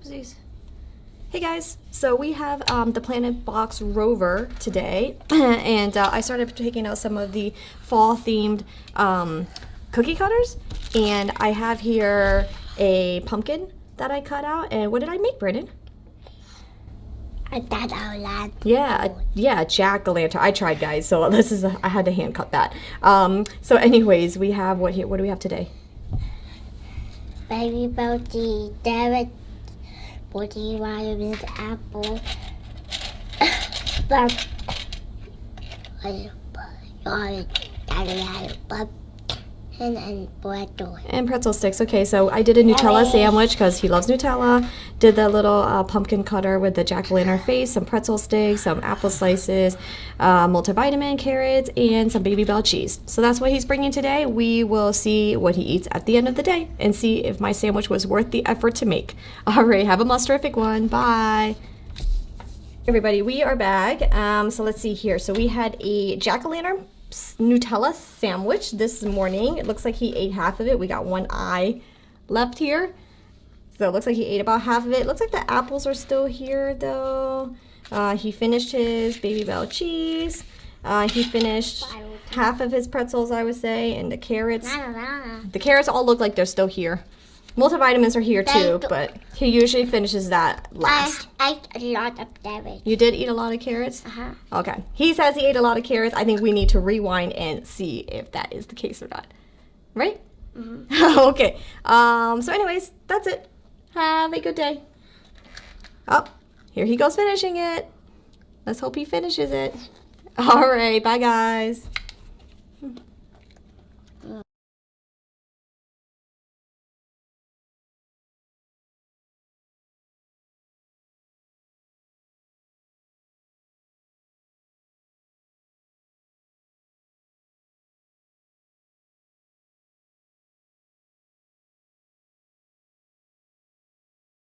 Oopsies. Hey guys, so we have the Planet Box rover today, and I started taking out some of the fall themed cookie cutters, and I have here a pumpkin that I cut out. And what did I make, Brandon? A jack-o'-lantern. Yeah, jack-o'-lantern. I tried, guys, so this is I had to hand cut that. So anyways, we have what do we have today? Baby Belty, David, 40 vitamins, apple, and pretzel. And pretzel sticks. Okay, so I did a Nutella sandwich because he loves Nutella. Did the little pumpkin cutter with the jack-o'-lantern face, some pretzel sticks, some apple slices, multivitamin, carrots, and some Baby Bell cheese. So that's what he's bringing today. We will see what he eats at the end of the day and see if my sandwich was worth the effort to make. All right, have a most terrific one. Bye. Everybody, we are back. So let's see here. So we had a jack-o'-lantern Nutella sandwich this morning. It looks like he ate half of it. We got one eye left here. So it looks like he ate about half of it. It looks like the apples are still here though. He finished his Baby Bell cheese. He finished half of his pretzels, I would say, and the carrots. The carrots all look like they're still here. Multivitamins are here too, but he usually finishes that last. I ate a lot of carrots. You did eat a lot of carrots? Uh-huh. Okay. He says he ate a lot of carrots. I think we need to rewind and see if that is the case or not. Right? Mm-hmm. Okay. So anyways, that's it. Have a good day. Oh, here he goes finishing it. Let's hope he finishes it. All right. Bye, guys.